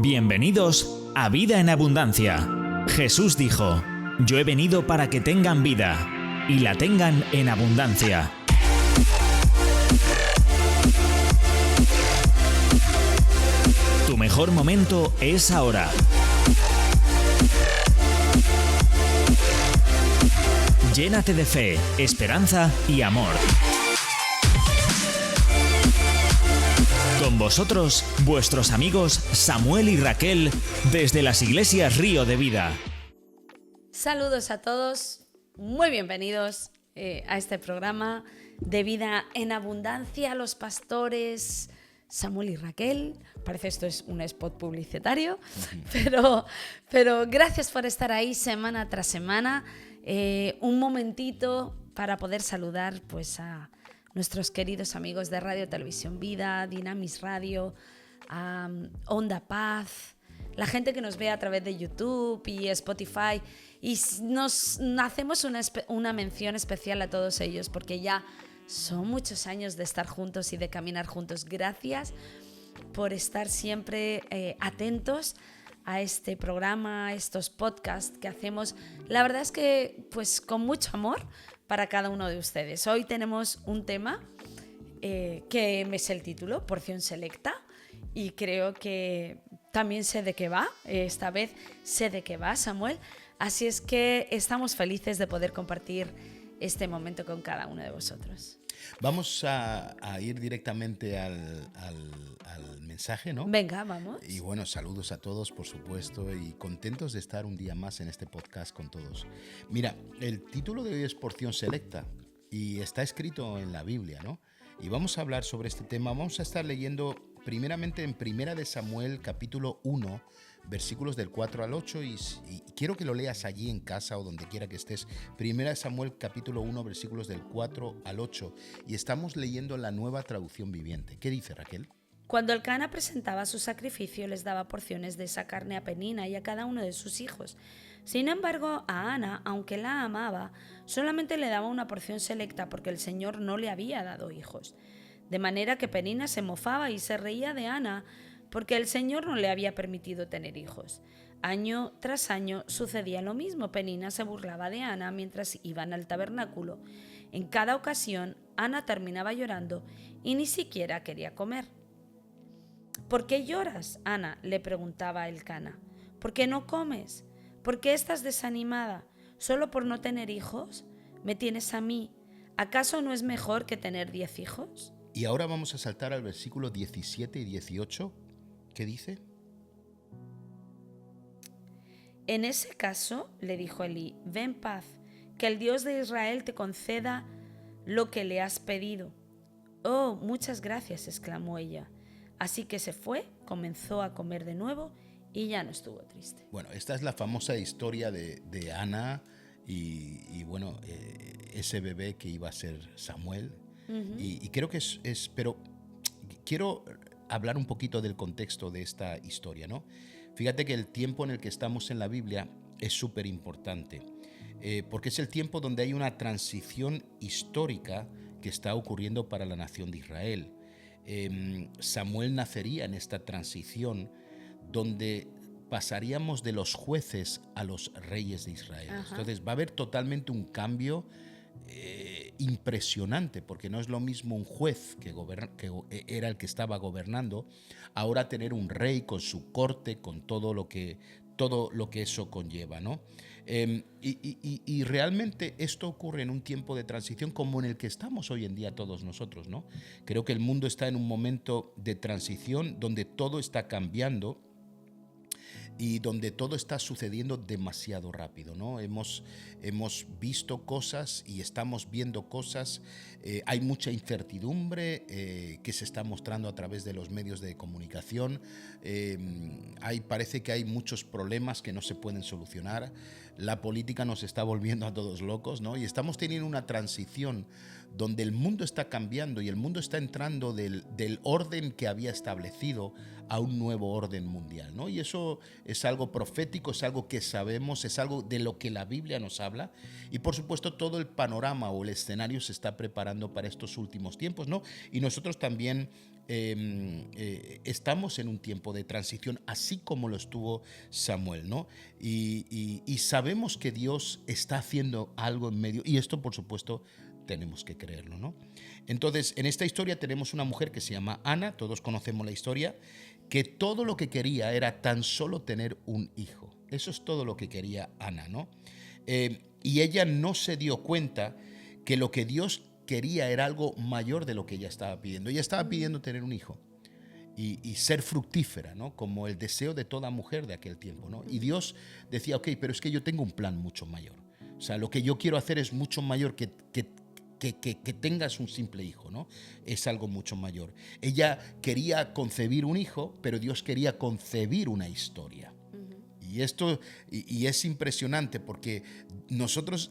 Bienvenidos a Vida en Abundancia. Jesús dijo: Yo he venido para que tengan vida y la tengan en abundancia. Tu mejor momento es ahora. Llénate de fe, esperanza y amor. Con vosotros, vuestros amigos Samuel y Raquel, desde las iglesias Río de Vida. Saludos a todos, muy bienvenidos a este programa de Vida en Abundancia. Los pastores Samuel y Raquel, parece esto es un spot publicitario, pero gracias por estar ahí semana tras semana. Un momentito para poder saludar pues a nuestros queridos amigos de Radio Televisión Vida, Dinamis Radio, Onda Paz, la gente que nos ve a través de YouTube y Spotify, y nos hacemos una mención especial a todos ellos porque ya son muchos años de estar juntos y de caminar juntos. Gracias por estar siempre atentos a este programa, a estos podcasts que hacemos. La verdad es que pues con mucho amor para cada uno de ustedes. Hoy tenemos un tema que me sé el título, Porción Selecta, y creo que también sé de qué va. Esta vez sé de qué va, Samuel. Así es que estamos felices de poder compartir este momento con cada uno de vosotros. Vamos a ir directamente al mensaje, ¿no? Venga, vamos. Y bueno, saludos a todos, por supuesto, y contentos de estar un día más en este podcast con todos. Mira, el título de hoy es Porción Selecta y está escrito en la Biblia, ¿no? Y vamos a hablar sobre este tema. Vamos a estar leyendo primeramente en Primera de Samuel, capítulo 1, versículos del 4 al 8, y quiero que lo leas allí en casa o donde quiera que estés. Primera de Samuel, capítulo 1, versículos del 4 al 8, y estamos leyendo la Nueva Traducción Viviente. ¿Qué dice, Raquel? Cuando Elcana presentaba su sacrificio, les daba porciones de esa carne a Penina y a cada uno de sus hijos. Sin embargo, a Ana, aunque la amaba, solamente le daba una porción selecta porque el Señor no le había dado hijos. De manera que Penina se mofaba y se reía de Ana porque el Señor no le había permitido tener hijos. Año tras año sucedía lo mismo. Penina se burlaba de Ana mientras iban al tabernáculo. En cada ocasión, Ana terminaba llorando y ni siquiera quería comer. ¿Por qué lloras, Ana?, le preguntaba Elcana. ¿Por qué no comes? ¿Por qué estás desanimada? ¿Solo por no tener hijos? ¿Me tienes a mí? ¿Acaso no es mejor que tener 10 hijos? Y ahora vamos a saltar al versículo 17 y 18. ¿Qué dice? En ese caso, le dijo Elí, ve en paz, que el Dios de Israel te conceda lo que le has pedido. Oh, muchas gracias, exclamó ella. Así que se fue, comenzó a comer de nuevo y ya no estuvo triste. Bueno, esta es la famosa historia de Ana y bueno, ese bebé que iba a ser Samuel. Uh-huh. Y creo que es, pero quiero hablar un poquito del contexto de esta historia, ¿no? Fíjate que el tiempo en el que estamos en la Biblia es súper importante, porque es el tiempo donde hay una transición histórica que está ocurriendo para la nación de Israel. Samuel nacería en esta transición donde pasaríamos de los jueces a los reyes de Israel. Ajá. Entonces va a haber totalmente un cambio impresionante, porque no es lo mismo un juez que era el que estaba gobernando, ahora tener un rey con su corte, con todo lo que eso conlleva, ¿no? Y realmente esto ocurre en un tiempo de transición como en el que estamos hoy en día todos nosotros, ¿no? Creo que el mundo está en un momento de transición donde todo está cambiando y donde todo está sucediendo demasiado rápido, ¿no? Hemos visto cosas y estamos viendo cosas, hay mucha incertidumbre que se está mostrando a través de los medios de comunicación, parece que hay muchos problemas que no se pueden solucionar, la política nos está volviendo a todos locos, ¿no? Y estamos teniendo una transición donde el mundo está cambiando y el mundo está entrando del orden que había establecido a un nuevo orden mundial, ¿no? Y eso es algo profético, es algo que sabemos, es algo de lo que la Biblia nos habla, y por supuesto todo el panorama o el escenario se está preparando para estos últimos tiempos, ¿no? Y nosotros también estamos en un tiempo de transición, así como lo estuvo Samuel, ¿no? Y sabemos que Dios está haciendo algo en medio, y esto, por supuesto, tenemos que creerlo, ¿no? Entonces, en esta historia tenemos una mujer que se llama Ana, todos conocemos la historia, que todo lo que quería era tan solo tener un hijo. Eso es todo lo que quería Ana, ¿no? Y ella no se dio cuenta que lo que Dios quería era algo mayor de lo que ella estaba pidiendo. Ella estaba pidiendo tener un hijo y ser fructífera, ¿no? Como el deseo de toda mujer de aquel tiempo, ¿no? Y Dios decía, ok, pero es que yo tengo un plan mucho mayor. O sea, lo que yo quiero hacer es mucho mayor que tengas un simple hijo, ¿no? Es algo mucho mayor. Ella quería concebir un hijo, pero Dios quería concebir una historia. Y esto y es impresionante porque nosotros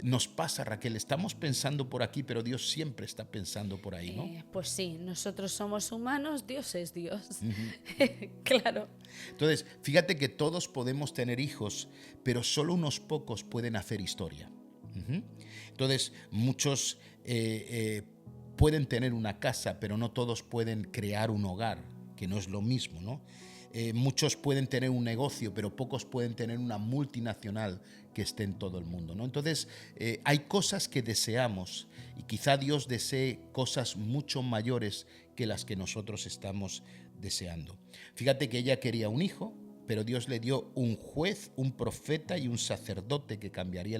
nos pasa, Raquel, estamos pensando por aquí, pero Dios siempre está pensando por ahí, ¿no? Pues sí, nosotros somos humanos, Dios es Dios. Claro. Entonces, fíjate que todos podemos tener hijos, pero solo unos pocos pueden hacer historia. Entonces, muchos pueden tener una casa, pero no todos pueden crear un hogar, que no es lo mismo, ¿no? Muchos pueden tener un negocio, pero pocos pueden tener una multinacional que esté en todo el mundo, ¿no? Entonces, hay cosas que deseamos y quizá Dios desee cosas mucho mayores que las que nosotros estamos deseando. Fíjate que ella quería un hijo, pero Dios le dio un juez, un profeta y un sacerdote que cambiaría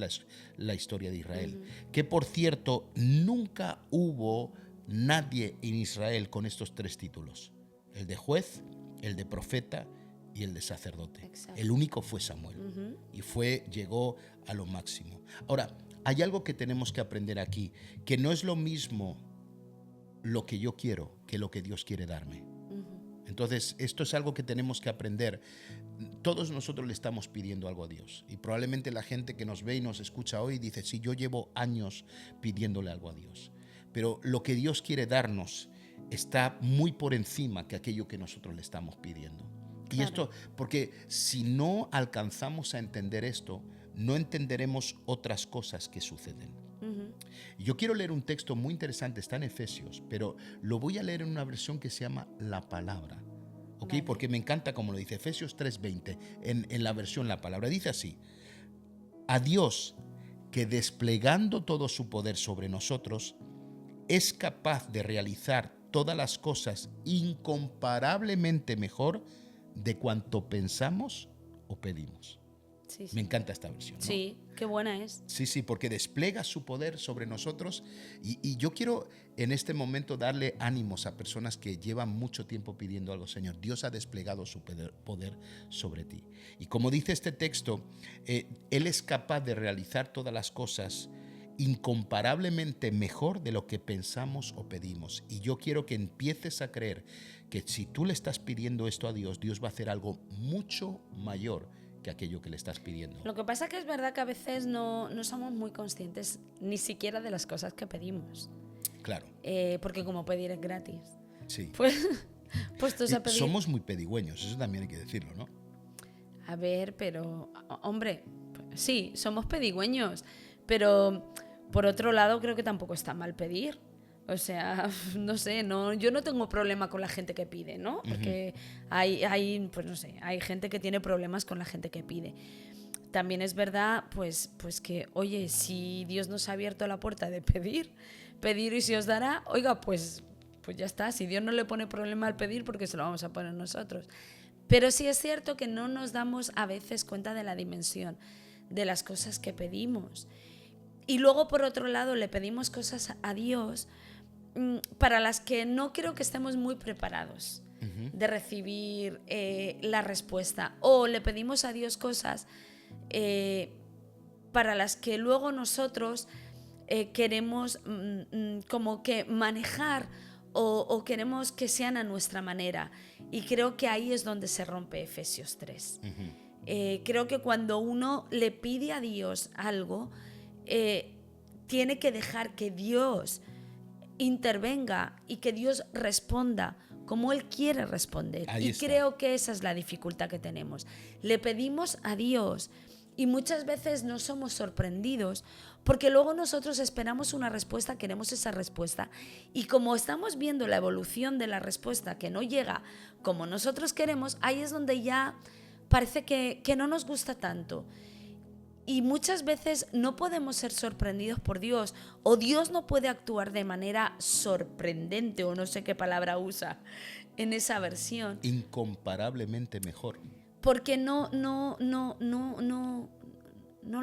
la historia de Israel. Que, por cierto, nunca hubo nadie en Israel con estos tres títulos: el de juez, el de profeta y el de sacerdote. Exacto. El único fue Samuel. Y llegó a lo máximo. Ahora, hay algo que tenemos que aprender aquí, que no es lo mismo lo que yo quiero que lo que Dios quiere darme. Entonces, esto es algo que tenemos que aprender. Todos nosotros le estamos pidiendo algo a Dios. Y probablemente la gente que nos ve y nos escucha hoy dice, sí, yo llevo años pidiéndole algo a Dios. Pero lo que Dios quiere darnos está muy por encima que aquello que nosotros le estamos pidiendo. Claro. Y esto, porque si no alcanzamos a entender esto, no entenderemos otras cosas que suceden. Yo quiero leer un texto muy interesante, está en Efesios, pero lo voy a leer en una versión que se llama La Palabra. ¿Ok? Vale. Porque me encanta como lo dice Efesios 3:20, en la versión La Palabra. Dice así: a Dios, que desplegando todo su poder sobre nosotros, es capaz de realizar todas las cosas incomparablemente mejor de cuanto pensamos o pedimos. Sí. Me encanta esta versión, ¿no? Sí, qué buena es. Sí, porque despliega su poder sobre nosotros y yo quiero en este momento darle ánimos a personas que llevan mucho tiempo pidiendo algo. Señor, Dios ha desplegado su poder sobre ti. Y como dice este texto, Él es capaz de realizar todas las cosas incomparablemente mejor de lo que pensamos o pedimos. Y yo quiero que empieces a creer que si tú le estás pidiendo esto a Dios, Dios va a hacer algo mucho mayor que aquello que le estás pidiendo. Lo que pasa que es verdad que a veces no somos muy conscientes ni siquiera de las cosas que pedimos. Claro. Porque como pedir es gratis. Sí. Pues tú a pedir. Somos muy pedigüeños, eso también hay que decirlo, ¿no? A ver, pero, hombre, sí, somos pedigüeños, pero por otro lado creo que tampoco está mal pedir. O sea, no sé, yo no tengo problema con la gente que pide, ¿no? Porque pues no sé, hay gente que tiene problemas con la gente que pide. También es verdad, pues que, oye, si Dios nos ha abierto la puerta de pedir y se os dará, oiga, pues ya está. Si Dios no le pone problema al pedir, porque se lo vamos a poner nosotros. Pero sí es cierto que no nos damos a veces cuenta de la dimensión de las cosas que pedimos. Y luego, por otro lado, le pedimos cosas a Dios para las que no creo que estemos muy preparados de recibir la respuesta. O le pedimos a Dios cosas para las que luego nosotros queremos como que manejar o queremos que sean a nuestra manera. Y creo que ahí es donde se rompe Efesios 3. Creo que cuando uno le pide a Dios algo, tiene que dejar que Dios intervenga y que Dios responda como Él quiere responder. Ahí está. Creo que esa es la dificultad que tenemos. Le pedimos a Dios Y muchas veces no somos sorprendidos porque luego nosotros esperamos una respuesta, queremos esa respuesta. Y como estamos viendo la evolución de la respuesta que no llega como nosotros queremos, ahí es donde ya parece que no nos gusta tanto. Y muchas veces no podemos ser sorprendidos por Dios, o Dios no puede actuar de manera sorprendente, o no sé qué palabra usa en esa versión. Incomparablemente mejor. Porque no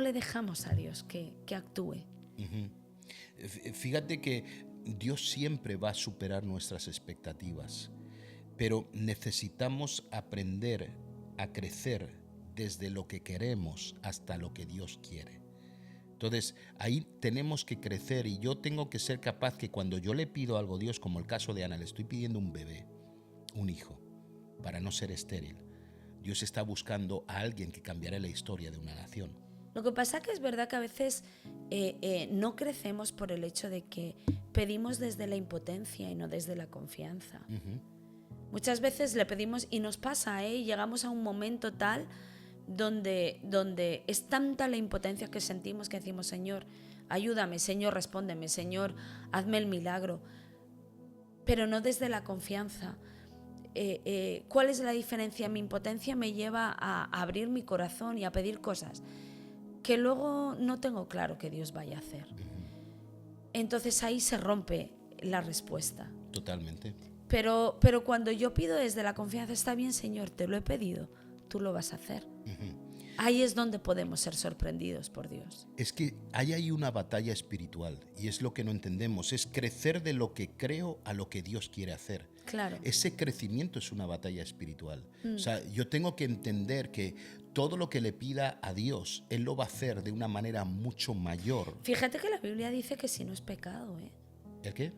le dejamos a Dios que actúe. Fíjate que Dios siempre va a superar nuestras expectativas, pero necesitamos aprender a crecer desde lo que queremos hasta lo que Dios quiere. Entonces, ahí tenemos que crecer, y yo tengo que ser capaz que cuando yo le pido algo a Dios, como el caso de Ana, le estoy pidiendo un bebé, un hijo, para no ser estéril. Dios está buscando a alguien que cambiará la historia de una nación. Lo que pasa que es verdad que a veces no crecemos por el hecho de que pedimos desde la impotencia y no desde la confianza. Muchas veces le pedimos y nos pasa, y llegamos a un momento tal donde es tanta la impotencia que sentimos que decimos: Señor, ayúdame, Señor, respóndeme, Señor, hazme el milagro. Pero no desde la confianza. ¿Cuál es la diferencia? Mi impotencia me lleva a abrir mi corazón y a pedir cosas que luego no tengo claro que Dios vaya a hacer. Entonces ahí se rompe la respuesta. Totalmente. Pero cuando yo pido desde la confianza, está bien, Señor, te lo he pedido, tú lo vas a hacer. Ahí es donde podemos ser sorprendidos por Dios. Es que hay ahí una batalla espiritual, y es lo que no entendemos, es crecer de lo que creo a lo que Dios quiere hacer. Claro. Ese crecimiento es una batalla espiritual. O sea, yo tengo que entender que todo lo que le pida a Dios, Él lo va a hacer de una manera mucho mayor. Fíjate que la Biblia dice que si no es pecado, ¿El qué?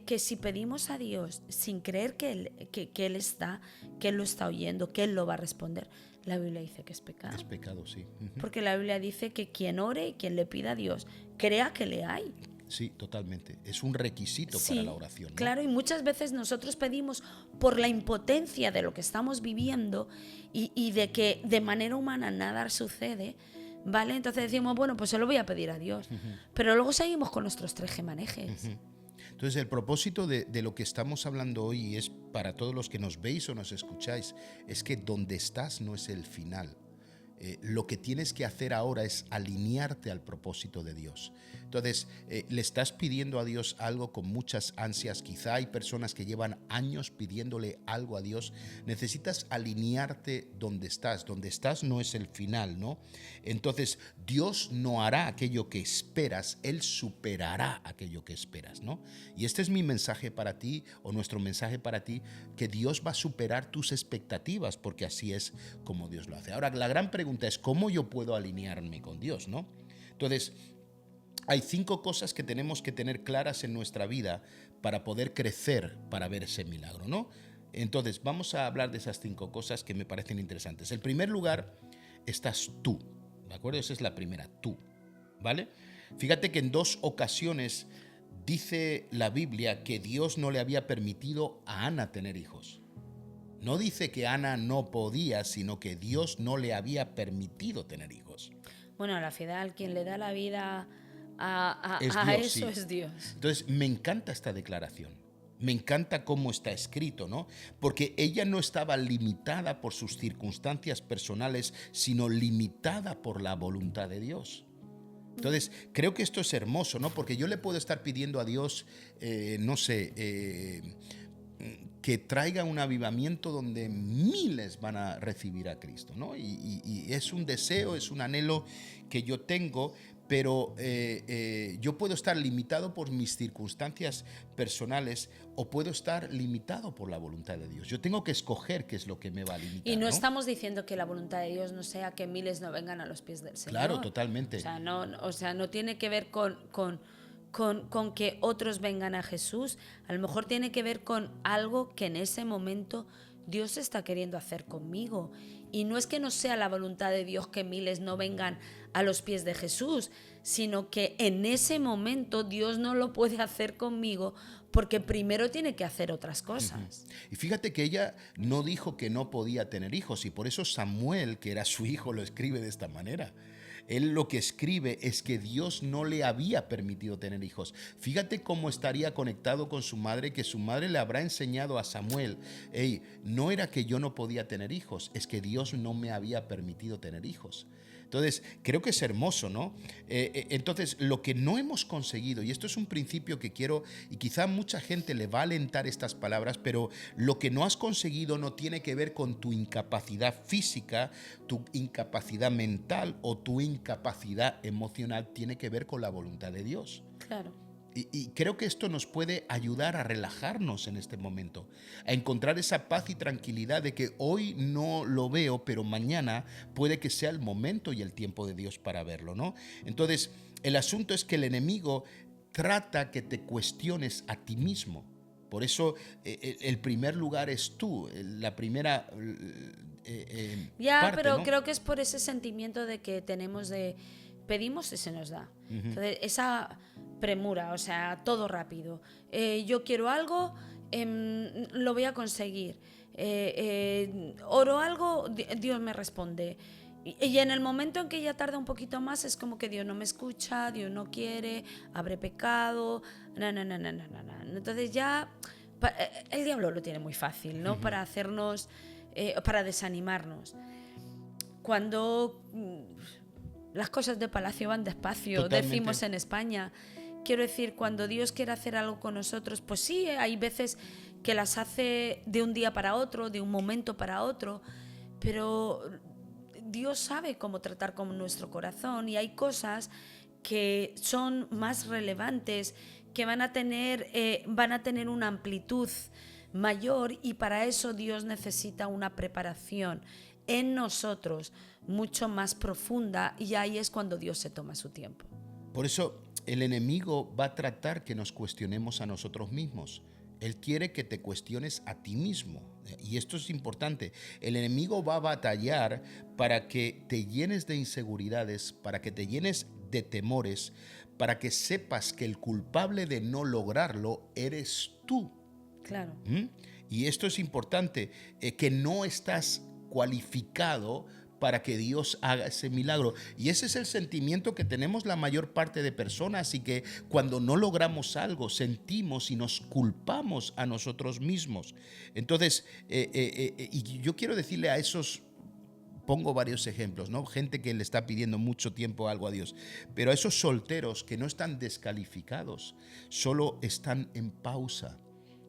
que si pedimos a Dios sin creer que Él está, que Él lo está oyendo, que Él lo va a responder, la Biblia dice que es pecado. Es pecado, sí. Porque la Biblia dice que quien ore y quien le pida a Dios, crea que le hay. Sí, totalmente. Es un requisito para la oración, ¿no? Claro, y muchas veces nosotros pedimos por la impotencia de lo que estamos viviendo y de que de manera humana nada sucede, ¿vale? Entonces decimos, bueno, pues se lo voy a pedir a Dios. Pero luego seguimos con nuestros tejemanejes. Entonces, el propósito de lo que estamos hablando hoy, es para todos los que nos veis o nos escucháis, es que donde estás no es el final. Lo que tienes que hacer ahora es alinearte al propósito de Dios. Entonces, le estás pidiendo a Dios algo con muchas ansias. Quizá hay personas que llevan años pidiéndole algo a Dios. Necesitas alinearte donde estás. Donde estás no es el final, ¿no? Entonces, Dios no hará aquello que esperas, Él superará aquello que esperas, ¿no? Y este es mi mensaje para ti, o nuestro mensaje para ti, que Dios va a superar tus expectativas, porque así es como Dios lo hace. Ahora, la gran pregunta es, ¿cómo yo puedo alinearme con Dios, no? Entonces, hay 5 cosas que tenemos que tener claras en nuestra vida para poder crecer, para ver ese milagro, ¿no? Entonces, vamos a hablar de esas 5 cosas que me parecen interesantes. En primer lugar, estás tú, ¿de acuerdo? Esa es la primera, tú, ¿vale? Fíjate que en 2 ocasiones dice la Biblia que Dios no le había permitido a Ana tener hijos. No dice que Ana no podía, sino que Dios no le había permitido tener hijos. Bueno, al final, quien le da la vida a Es Dios, eso sí. es Dios. Entonces, me encanta esta declaración. Me encanta cómo está escrito, ¿no? Porque ella no estaba limitada por sus circunstancias personales, sino limitada por la voluntad de Dios. Entonces, creo que esto es hermoso, ¿no? Porque yo le puedo estar pidiendo a Dios, que traiga un avivamiento donde miles van a recibir a Cristo, ¿no? Y es un deseo, es un anhelo que yo tengo, pero yo puedo estar limitado por mis circunstancias personales, o puedo estar limitado por la voluntad de Dios. Yo tengo que escoger qué es lo que me va a limitar. Y no estamos diciendo que la voluntad de Dios no sea que miles no vengan a los pies del Señor. Claro, totalmente. O sea, no tiene que ver con que otros vengan a Jesús. A lo mejor tiene que ver con algo que en ese momento Dios está queriendo hacer conmigo. Y no es que no sea la voluntad de Dios que miles no vengan a los pies de Jesús, sino que en ese momento Dios no lo puede hacer conmigo porque primero tiene que hacer otras cosas. Y fíjate que ella no dijo que no podía tener hijos, y por eso Samuel, que era su hijo, lo escribe de esta manera. Él lo que escribe es que Dios no le había permitido tener hijos. Fíjate cómo estaría conectado con su madre, que su madre le habrá enseñado a Samuel: hey, no era que yo no podía tener hijos, es que Dios no me había permitido tener hijos. Entonces, creo que es hermoso, ¿no? Entonces, lo que no hemos conseguido, y esto es un principio que quiero, y quizá mucha gente le va a alentar estas palabras, pero lo que no has conseguido no tiene que ver con tu incapacidad física, tu incapacidad mental o tu incapacidad emocional, tiene que ver con la voluntad de Dios. Claro. Y creo que esto nos puede ayudar a relajarnos en este momento, a encontrar esa paz y tranquilidad de que hoy no lo veo, pero mañana puede que sea el momento y el tiempo de Dios para verlo, ¿no? Entonces, el asunto es que el enemigo trata que te cuestiones a ti mismo. Por eso el primer lugar es tú, la primera parte, pero ¿no? creo que es por ese sentimiento de que tenemos de pedimos y se nos da. Entonces, esa premura, o sea, todo rápido. Yo quiero algo, lo voy a conseguir. Oro algo, Dios me responde. Y en el momento en que ya tarda un poquito más, es como que Dios no me escucha, Dios no quiere, habré pecado. No. Entonces ya el diablo lo tiene muy fácil, ¿no? Para hacernos, para desanimarnos. Cuando las cosas de palacio van despacio, Totalmente. decimos en España. Quiero decir, cuando Dios quiere hacer algo con nosotros, pues sí, hay veces que las hace de un día para otro, de un momento para otro, pero Dios sabe cómo tratar con nuestro corazón, y hay cosas que son más relevantes, que van a tener una amplitud mayor, y para eso Dios necesita una preparación en nosotros mucho más profunda, y ahí es cuando Dios se toma su tiempo. Por eso el enemigo va a tratar que nos cuestionemos a nosotros mismos. Él quiere que te cuestiones a ti mismo. Y esto es importante. El enemigo va a batallar para que te llenes de inseguridades, para que te llenes de temores, para que sepas que el culpable de no lograrlo eres tú. Claro. Y esto es importante, que no estás cualificado para que Dios haga ese milagro. Y ese es el sentimiento que tenemos la mayor parte de personas, y que cuando no logramos algo sentimos y nos culpamos a nosotros mismos. Entonces, y yo quiero decirle a esos, pongo varios ejemplos, ¿no? Gente que le está pidiendo mucho tiempo algo a Dios, pero a esos solteros que no están descalificados, solo están en pausa.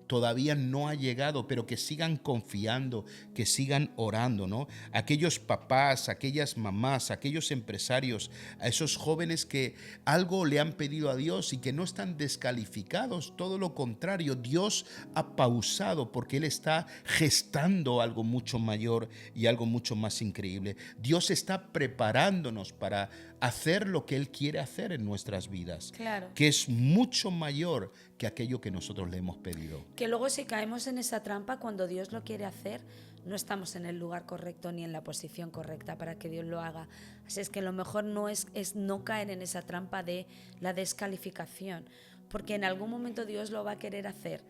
Todavía no ha llegado, pero que sigan confiando, que sigan orando, ¿no? Aquellos papás, aquellas mamás, aquellos empresarios, a esos jóvenes que algo le han pedido a Dios y que no están descalificados, todo lo contrario, Dios ha pausado porque Él está gestando algo mucho mayor y algo mucho más increíble. Dios está preparándonos para hacer lo que Él quiere hacer en nuestras vidas, Claro. que es mucho mayor que aquello que nosotros le hemos pedido. Que luego, si caemos en esa trampa, cuando Dios lo quiere hacer, no estamos en el lugar correcto ni en la posición correcta para que Dios lo haga. Así es que lo mejor no es no caer en esa trampa de la descalificación, porque en algún momento Dios lo va a querer hacer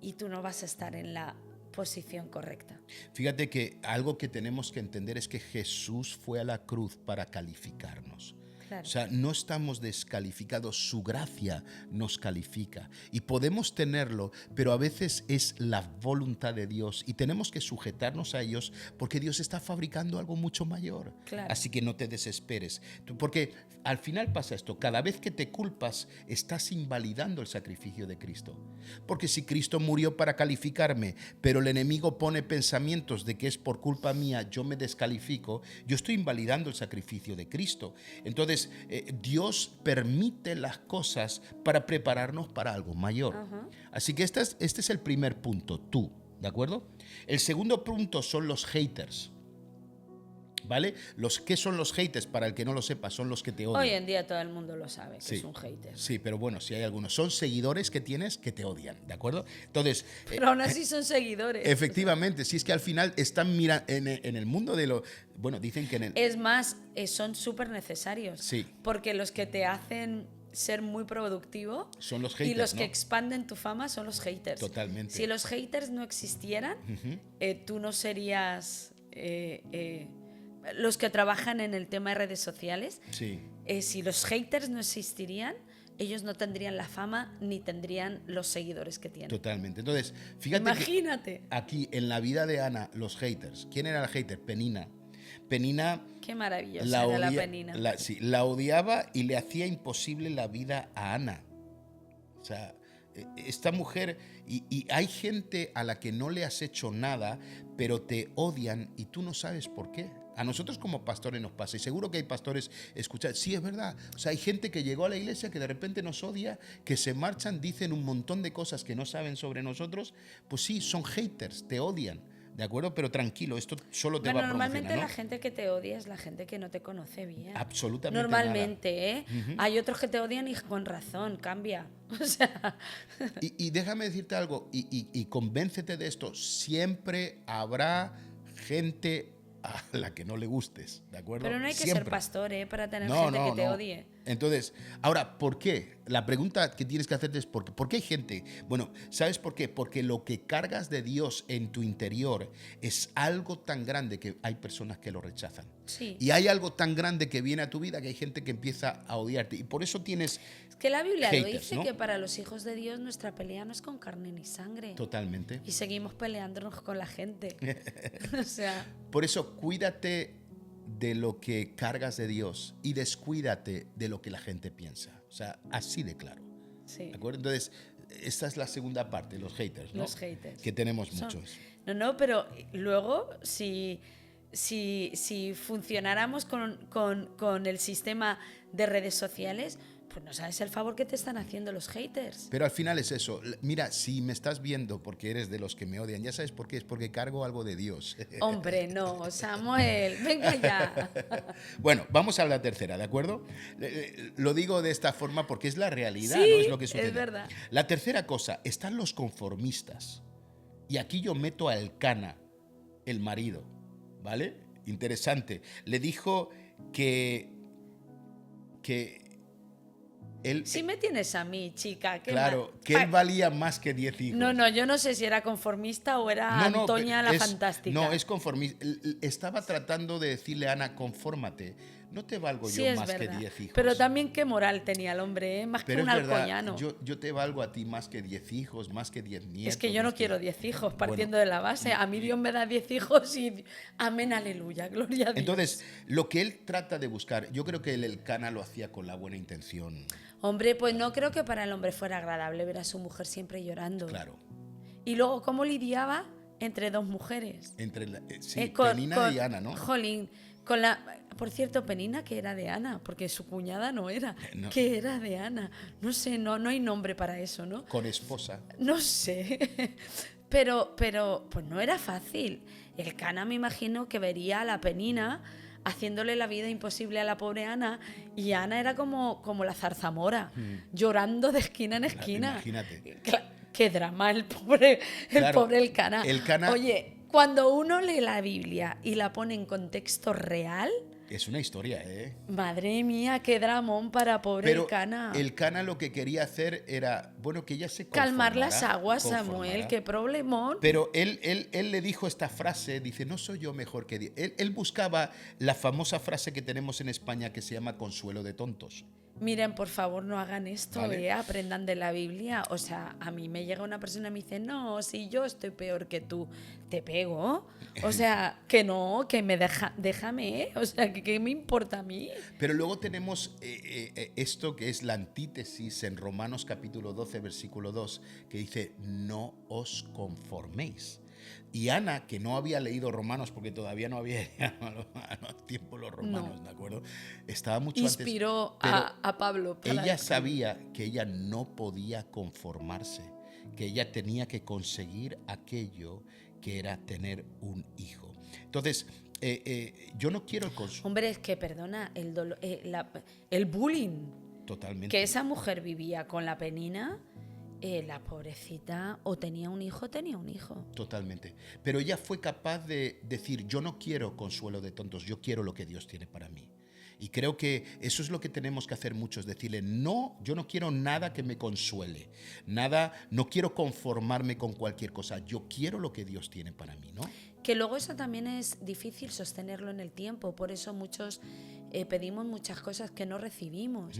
y tú no vas a estar en la posición correcta. Fíjate que algo que tenemos que entender es que Jesús fue a la cruz para calificarnos. Claro. O sea, no estamos descalificados, su gracia nos califica. Y podemos tenerlo, pero a veces es la voluntad de Dios y tenemos que sujetarnos a ellos porque Dios está fabricando algo mucho mayor. Claro. Así que no te desesperes. Porque al final pasa esto, cada vez que te culpas, estás invalidando el sacrificio de Cristo. Porque si Cristo murió para calificarme, pero el enemigo pone pensamientos de que es por culpa mía, yo me descalifico, yo estoy invalidando el sacrificio de Cristo. Entonces, Dios permite las cosas para prepararnos para algo mayor. Ajá. Así que este es el primer punto, tú, ¿de acuerdo? El segundo punto son los haters. ¿Vale? ¿Qué son los haters? Para el que no lo sepa, son los que te odian. Hoy en día todo el mundo lo sabe, que es un hater. Sí, pero bueno, si hay algunos. Son seguidores que tienes que te odian, ¿de acuerdo? Entonces... Pero aún así son seguidores. Efectivamente, si es que al final están mirando en el mundo de lo... Bueno, dicen que en el... Es más, son súper necesarios. Sí. Porque los que te hacen ser muy productivo son los haters, y los ¿no? que expanden tu fama son los haters. Totalmente. Si los haters no existieran, tú no serías... los que trabajan en el tema de redes sociales, sí. Si los haters no existirían, ellos no tendrían la fama ni tendrían los seguidores que tienen. Totalmente. Entonces, fíjate. Imagínate. Que aquí, en la vida de Ana, los haters. ¿Quién era el hater? Penina. Penina... Qué maravillosa era la Penina. La odiaba y le hacía imposible la vida a Ana. O sea, esta mujer... Y hay gente a la que no le has hecho nada, pero te odian y tú no sabes por qué. A nosotros como pastores nos pasa, y seguro que hay pastores escuchar, sí, es verdad. O sea, hay gente que llegó a la iglesia que de repente nos odia, que se marchan, dicen un montón de cosas que no saben sobre nosotros. Pues sí, son haters, te odian, ¿de acuerdo? Pero tranquilo, esto solo te va a promocionar, normalmente ¿no? la gente que te odia es la gente que no te conoce bien. Absolutamente normalmente, nada. Hay otros que te odian y con razón, cambia. O sea... y déjame decirte algo, y convéncete de esto, siempre habrá gente a la que no le gustes, ¿de acuerdo? Pero no hay que Siempre. ser pastor, para tener gente que te odie. Entonces, ahora, ¿por qué? La pregunta que tienes que hacerte es ¿por qué hay gente? Bueno, ¿sabes por qué? Porque lo que cargas de Dios en tu interior es algo tan grande que hay personas que lo rechazan. Sí. Y hay algo tan grande que viene a tu vida que hay gente que empieza a odiarte. Y por eso tienes... Es que la Biblia haters, lo dice, ¿no? que para los hijos de Dios nuestra pelea no es con carne ni sangre. Totalmente. Y seguimos peleándonos con la gente. O sea... Por eso, cuídate de lo que cargas de Dios y descuídate de lo que la gente piensa. O sea, así de claro. Sí. ¿De acuerdo? Entonces, esta es la segunda parte, los haters, ¿no? Los haters. Que tenemos muchos. No, pero luego, si funcionáramos con el sistema de redes sociales, pues no sabes el favor que te están haciendo los haters. Pero al final es eso. Mira, si me estás viendo porque eres de los que me odian, ya sabes por qué. Es porque cargo algo de Dios. Hombre, no, Samuel, venga ya. Bueno, vamos a la tercera, ¿de acuerdo? Lo digo de esta forma porque es la realidad, Sí, no es lo que sucede. es verdad. La tercera cosa, están los conformistas. Y aquí yo meto a Elcana, el marido, ¿vale? Interesante. Le dijo que él... Si me tienes a mí, chica. Claro, que él valía más que 10 hijos. No, yo no sé si era conformista o era Antonia la fantástica. No, es conformista. Estaba tratando de decirle a Ana, confórmate. No te valgo Sí, yo es más verdad. que 10 hijos. Pero también qué moral tenía el hombre, ¿eh? Más Pero que un alcoyano. yo te valgo a ti más que 10 hijos, más que 10 nietos. Es que yo no más quiero 10 hijos, partiendo de la base. A mí Dios me da 10 hijos y amén, aleluya, gloria a Dios. Entonces, lo que él trata de buscar, yo creo que el Elcana lo hacía con la buena intención. Hombre, pues no creo que para el hombre fuera agradable ver a su mujer siempre llorando. Claro. Y luego, ¿cómo lidiaba entre dos mujeres? Entre Penina y Ana, ¿no? Jolín, por cierto, Penina que era de Ana, porque su cuñada no era, No. que era de Ana. No sé, no hay nombre para eso, ¿no? Con esposa. No sé, pero pues no era fácil. El Cana me imagino que vería a la Penina haciéndole la vida imposible a la pobre Ana, y Ana era como la zarzamora, llorando de esquina en esquina. Imagínate. Qué drama el pobre Elcana. Elcana. Oye, cuando uno lee la Biblia y la pone en contexto real, Es una historia, ¿eh? madre mía, qué dramón para pobre Pero Elcana. Elcana lo que quería hacer era, bueno, que ella se conformara. Calmar las aguas, conformara. Samuel, qué problemón. Pero él le dijo esta frase, dice, no soy yo mejor que Dios. Él buscaba la famosa frase que tenemos en España que se llama consuelo de tontos. Miren, por favor, no hagan esto, Vale. aprendan de la Biblia. O sea, a mí me llega una persona y me dice, no, si yo estoy peor que tú, te pego. O sea, que no, que déjame, o sea, que ¿qué me importa a mí? Pero luego tenemos esto que es la antítesis en Romanos capítulo 12, versículo 2, que dice, no os conforméis. Y Ana, que no había leído Romanos porque todavía no había llegado a tiempo los romanos, No. ¿de acuerdo? Estaba mucho Inspiró antes. a Pablo. para Ella esto. sabía que ella no podía conformarse, que ella tenía que conseguir aquello que era tener un hijo. Entonces, yo no quiero el consuelo. Hombre, es que, perdona, el bullying Totalmente. que esa mujer vivía con la Penina, la pobrecita, o tenía un hijo. Totalmente. Pero ella fue capaz de decir, yo no quiero consuelo de tontos, yo quiero lo que Dios tiene para mí. Y creo que eso es lo que tenemos que hacer muchos, decirle, no, yo no quiero nada que me consuele, nada, no quiero conformarme con cualquier cosa, yo quiero lo que Dios tiene para mí, ¿no? Que luego eso también es difícil sostenerlo en el tiempo, por eso muchos pedimos muchas cosas que no recibimos,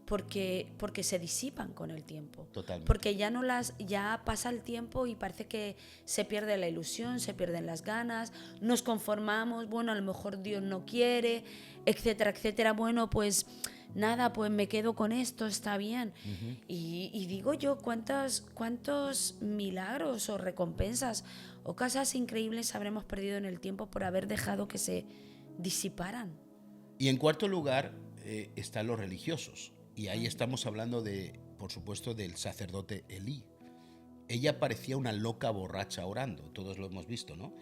porque se disipan con el tiempo. Totalmente. Porque ya pasa el tiempo y parece que se pierde la ilusión, se pierden las ganas, nos conformamos, bueno, a lo mejor Dios no quiere, etcétera, etcétera. Bueno, pues nada, pues me quedo con esto, está bien. Y digo yo, ¿cuántos milagros o recompensas o cosas increíbles habremos perdido en el tiempo por haber dejado que se disiparan? Y en cuarto lugar están los religiosos. Y ahí estamos hablando por supuesto, del sacerdote Elí. Ella parecía una loca borracha orando, todos lo hemos visto, ¿no?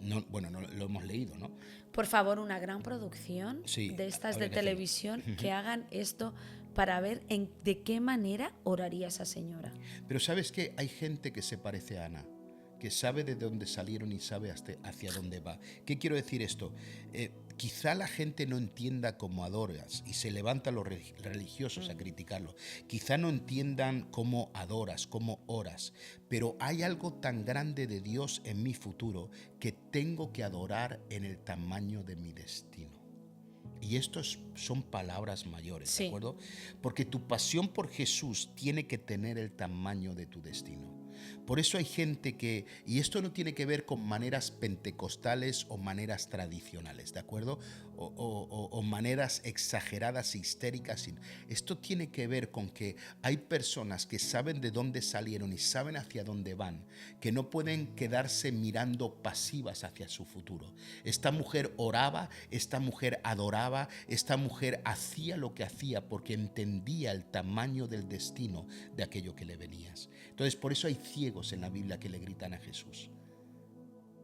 No lo hemos leído, ¿no? Por favor, una gran producción de estas de televisión que hagan esto para ver de qué manera oraría esa señora. Pero ¿sabes qué? Hay gente que se parece a Ana, que sabe de dónde salieron y sabe hacia dónde va. ¿Qué quiero decir esto? Quizá la gente no entienda cómo adoras y se levantan los religiosos a criticarlo. Quizá no entiendan cómo adoras, cómo oras, pero hay algo tan grande de Dios en mi futuro que tengo que adorar en el tamaño de mi destino. Y estos son palabras mayores, ¿de acuerdo? Porque tu pasión por Jesús tiene que tener el tamaño de tu destino. Por eso hay gente y esto no tiene que ver con maneras pentecostales o maneras tradicionales, ¿de acuerdo? O maneras exageradas, histéricas. Esto tiene que ver con que hay personas que saben de dónde salieron y saben hacia dónde van, que no pueden quedarse mirando pasivas hacia su futuro. Esta mujer oraba, esta mujer adoraba, esta mujer hacía lo que hacía porque entendía el tamaño del destino de aquello que le venías. Entonces, por eso hay ciegos en la Biblia que le gritan a Jesús.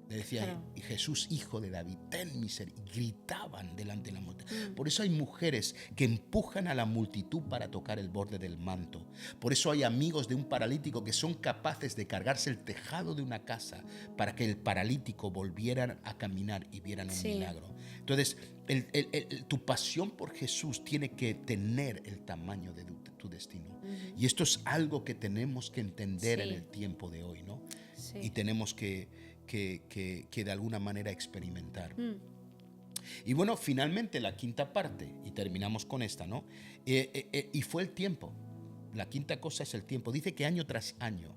Le decía, claro. Y Jesús, hijo de David, ten misericordia. Gritaban delante de la multitud. Por eso hay mujeres que empujan a la multitud para tocar el borde del manto. Por eso hay amigos de un paralítico que son capaces de cargarse el tejado de una casa para que el paralítico volviera a caminar y vieran un milagro. Entonces, tu pasión por Jesús tiene que tener el tamaño de tu destino. Y esto es algo que tenemos que entender en el tiempo de hoy, ¿no? Y tenemos que de alguna manera experimentar. Y bueno, finalmente la quinta parte, y terminamos con esta, ¿no? Y fue el tiempo. La quinta cosa es el tiempo. Dice que año tras año,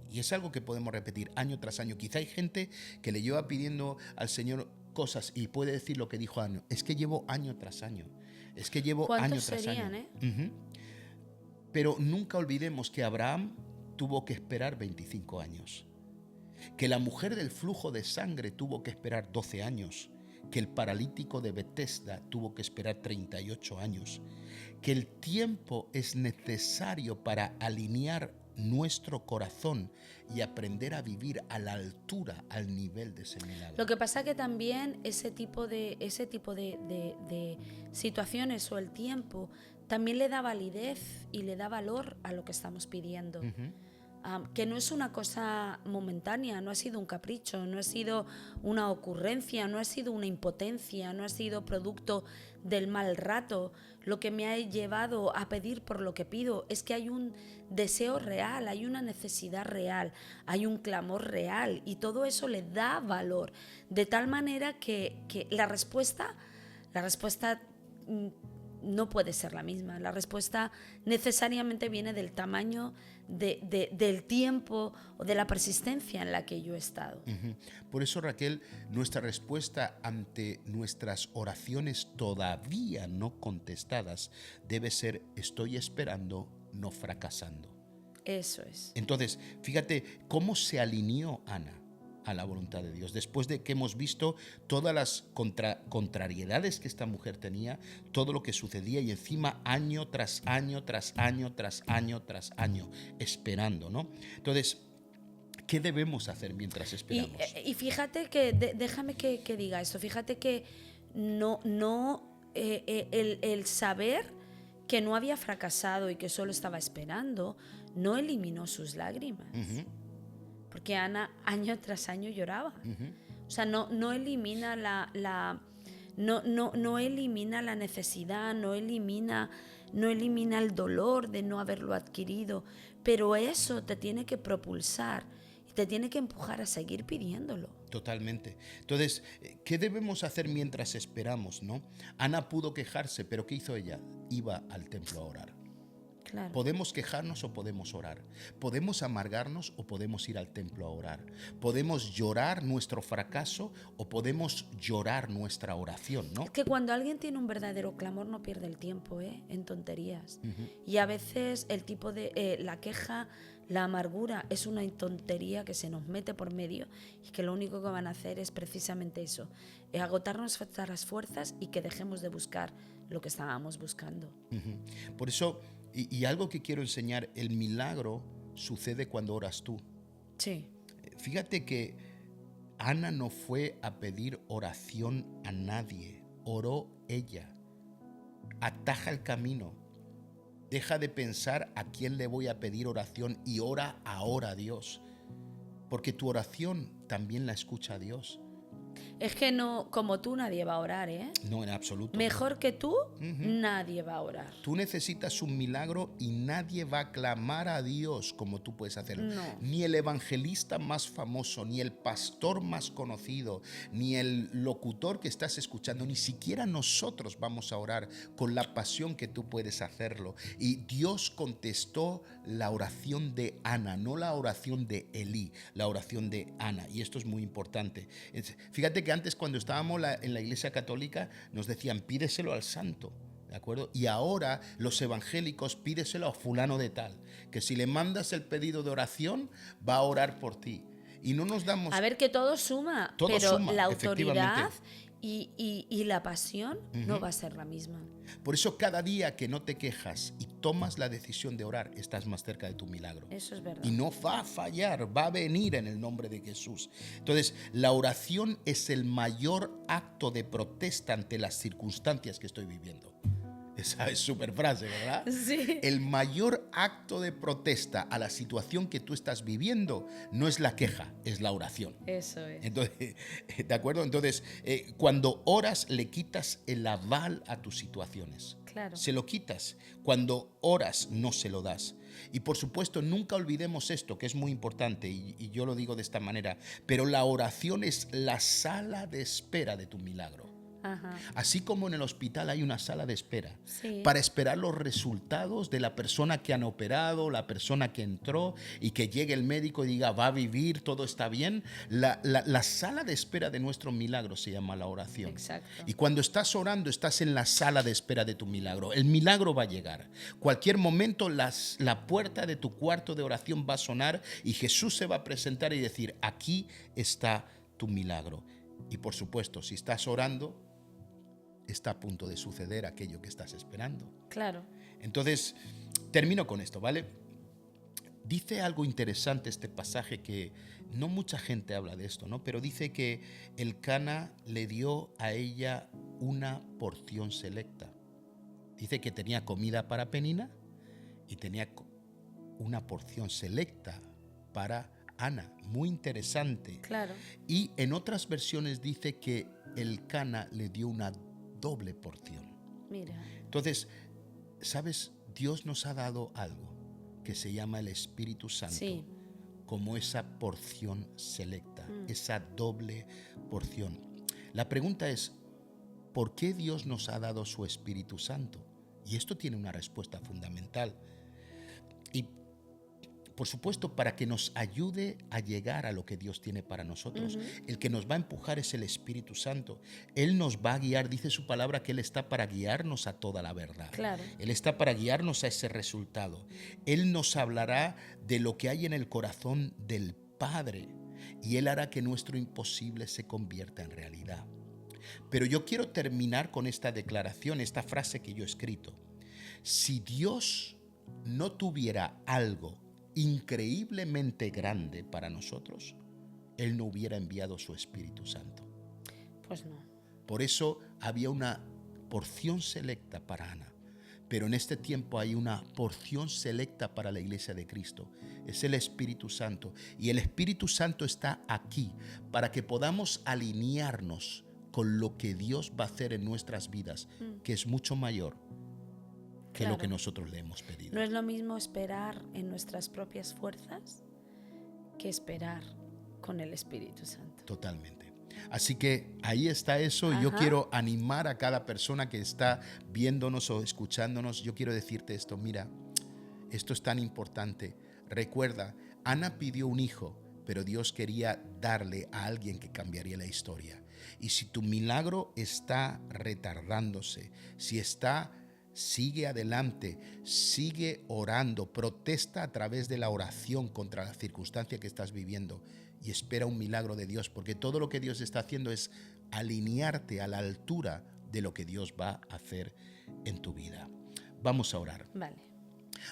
y es algo que podemos repetir año tras año. Quizá hay gente que le lleva pidiendo al Señor cosas y puede decir lo que dijo Ana, es que llevo año tras año. Es que llevo año tras año. Pero nunca olvidemos que Abraham tuvo que esperar 25 años. Que la mujer del flujo de sangre tuvo que esperar 12 años, que el paralítico de Betesda tuvo que esperar 38 años, que el tiempo es necesario para alinear nuestro corazón y aprender a vivir a la altura, al nivel de ese milagro. Lo que pasa que también ese tipo de situaciones o el tiempo también le da validez y le da valor a lo que estamos pidiendo. Que no es una cosa momentánea, no ha sido un capricho, no ha sido una ocurrencia, no ha sido una impotencia, no ha sido producto del mal rato. Lo que me ha llevado a pedir por lo que pido es que hay un deseo real, hay una necesidad real, hay un clamor real y todo eso le da valor. De tal manera que la respuesta no puede ser la misma. La respuesta necesariamente viene del tamaño del tiempo o de la persistencia en la que yo he estado. Por eso, Raquel, nuestra respuesta ante nuestras oraciones todavía no contestadas debe ser: estoy esperando, no fracasando. Eso es. Entonces, fíjate cómo se alineó Ana a la voluntad de Dios. Después de que hemos visto todas las contrariedades que esta mujer tenía, todo lo que sucedía y encima año tras año, tras año, tras año, tras año, esperando, ¿no? Entonces, ¿Qué debemos hacer mientras esperamos? Y fíjate que, déjame que diga esto, fíjate que el saber que no había fracasado y que solo estaba esperando, no eliminó sus lágrimas. Porque Ana año tras año lloraba. O sea, no elimina no elimina la necesidad, no elimina el dolor de no haberlo adquirido, pero eso te tiene que propulsar y te tiene que empujar a seguir pidiéndolo. Totalmente. Entonces, ¿qué debemos hacer mientras esperamos, no? Ana pudo quejarse, pero ¿qué hizo ella? Iba al templo a orar. Claro. Podemos quejarnos o podemos orar. Podemos amargarnos o podemos ir al templo a orar. Podemos llorar nuestro fracaso o podemos llorar nuestra oración, ¿no? Es que cuando alguien tiene un verdadero clamor no pierde el tiempo, en tonterías. Y a veces el tipo de la queja, la amargura es una tontería que se nos mete por medio y que lo único que van a hacer es precisamente eso, agotarnos nuestras fuerzas y que dejemos de buscar lo que estábamos buscando. Por eso, y algo que quiero enseñar, el milagro sucede cuando oras tú. Sí. Fíjate que Ana no fue a pedir oración a nadie, oró ella. Ataja el camino. Deja de pensar a quién le voy a pedir oración y ora ahora a Dios. Porque tu oración también la escucha Dios. Es que no, como tú nadie va a orar, No, en absoluto. Mejor que tú, nadie va a orar. Tú necesitas un milagro y nadie va a clamar a Dios como tú puedes hacerlo. No. Ni el evangelista más famoso, ni el pastor más conocido, ni el locutor que estás escuchando, ni siquiera nosotros vamos a orar con la pasión que tú puedes hacerlo. Y Dios contestó la oración de Ana, no la oración de Elí, la oración de Ana. Y esto es muy importante. Fíjate que antes, cuando estábamos en la iglesia católica, nos decían pídeselo al santo, ¿de acuerdo? Y ahora los evangélicos pídeselo a fulano de tal, que si le mandas el pedido de oración va a orar por ti. Y no nos damos... A ver, que todo suma, Todo pero suma, la autoridad efectivamente. y la pasión no va a ser la misma. Por eso cada día que no te quejas y tomas la decisión de orar, estás más cerca de tu milagro. Eso es verdad. Y no va a fallar, va a venir en el nombre de Jesús. Entonces, la oración es el mayor acto de protesta ante las circunstancias que estoy viviendo. Esa es súper frase, ¿verdad? Sí. El mayor acto de protesta a la situación que tú estás viviendo no es la queja, es la oración. Eso es. Entonces, ¿de acuerdo? Entonces, cuando oras, le quitas el aval a tus situaciones. Claro. Se lo quitas. Cuando oras, no se lo das. Y por supuesto, nunca olvidemos esto, que es muy importante, y yo lo digo de esta manera, pero la oración es la sala de espera de tu milagro. Ajá. Así como en el hospital hay una sala de espera, Sí. para esperar los resultados de la persona que han operado, la persona que entró, y que llegue el médico y diga va a vivir, todo está bien. La sala de espera de nuestro milagro se llama la oración. Exacto. Y cuando estás orando, estás en la sala de espera de tu milagro. El milagro va a llegar. Cualquier momento la puerta de tu cuarto de oración va a sonar y Jesús se va a presentar y decir, aquí está tu milagro. Y por supuesto, si estás orando, está a punto de suceder aquello que estás esperando. Claro. Entonces, termino con esto, ¿vale? Dice algo interesante este pasaje que no mucha gente habla de esto, ¿no? Pero dice que Elcana le dio a ella una porción selecta. Dice que tenía comida para Penina y tenía una porción selecta para Ana. Muy interesante. Claro. Y en otras versiones dice que Elcana le dio una doble porción. Mira. Entonces, ¿sabes? Dios nos ha dado algo que se llama el Espíritu Santo, Sí. como esa porción selecta, esa doble porción. La pregunta es, ¿por qué Dios nos ha dado su Espíritu Santo? Y esto tiene una respuesta fundamental. Y por supuesto, para que nos ayude a llegar a lo que Dios tiene para nosotros. El que nos va a empujar es el Espíritu Santo. Él nos va a guiar, dice su palabra que Él está para guiarnos a toda la verdad. Claro. Él está para guiarnos a ese resultado. Él nos hablará de lo que hay en el corazón del Padre y Él hará que nuestro imposible se convierta en realidad. Pero yo quiero terminar con esta declaración, esta frase que yo he escrito. Si Dios no tuviera algo increíblemente grande para nosotros, Él no hubiera enviado su Espíritu Santo. Pues no. Por eso había una porción selecta para Ana. Pero en este tiempo hay una porción selecta para la Iglesia de Cristo. Es el Espíritu Santo. Y el Espíritu Santo está aquí para que podamos alinearnos con lo que Dios va a hacer en nuestras vidas, que es mucho mayor que lo que nosotros le hemos pedido. No es lo mismo esperar en nuestras propias fuerzas que esperar con el Espíritu Santo. Totalmente. Así que ahí está eso. Yo quiero animar a cada persona que está viéndonos o escuchándonos. Yo quiero decirte esto, mira, esto es tan importante. Recuerda, Ana pidió un hijo, pero Dios quería darle a alguien que cambiaría la historia. Y si tu milagro está retardándose, sigue adelante, sigue orando, protesta a través de la oración contra la circunstancia que estás viviendo y espera un milagro de Dios, porque todo lo que Dios está haciendo es alinearte a la altura de lo que Dios va a hacer en tu vida. Vamos a orar. Vale.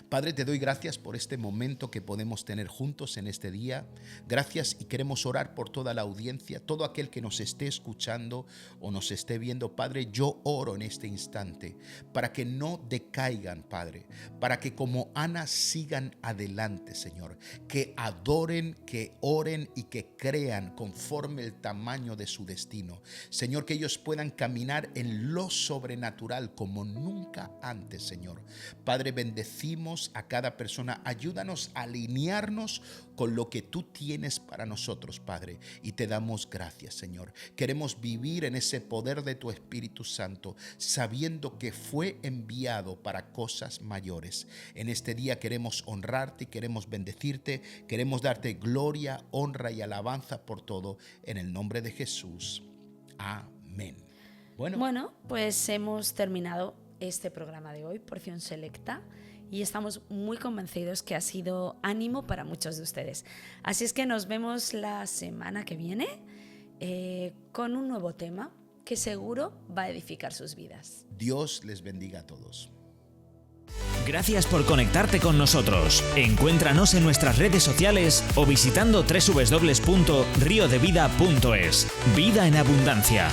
Padre, te doy gracias por este momento que podemos tener juntos en este día. Gracias, y queremos orar por toda la audiencia, todo aquel que nos esté escuchando o nos esté viendo. Padre, yo oro en este instante para que no decaigan, Padre, para que como Ana sigan adelante, Señor, que adoren, que oren y que crean conforme el tamaño de su destino. Señor, que ellos puedan caminar en lo sobrenatural como nunca antes, Señor. Padre, bendecimos a cada persona, ayúdanos a alinearnos con lo que tú tienes para nosotros, Padre, y te damos gracias, Señor. Queremos vivir en ese poder de tu Espíritu Santo, sabiendo que fue enviado para cosas mayores. En este día queremos honrarte y queremos bendecirte, queremos darte gloria, honra y alabanza por todo, en el nombre de Jesús. Amén. Bueno, pues hemos terminado este programa de hoy, Porción Selecta, y estamos muy convencidos que ha sido ánimo para muchos de ustedes. Así es que nos vemos la semana que viene con un nuevo tema que seguro va a edificar sus vidas. Dios les bendiga a todos. Gracias por conectarte con nosotros. Encuéntranos en nuestras redes sociales o visitando www.riodevida.es. Vida en abundancia.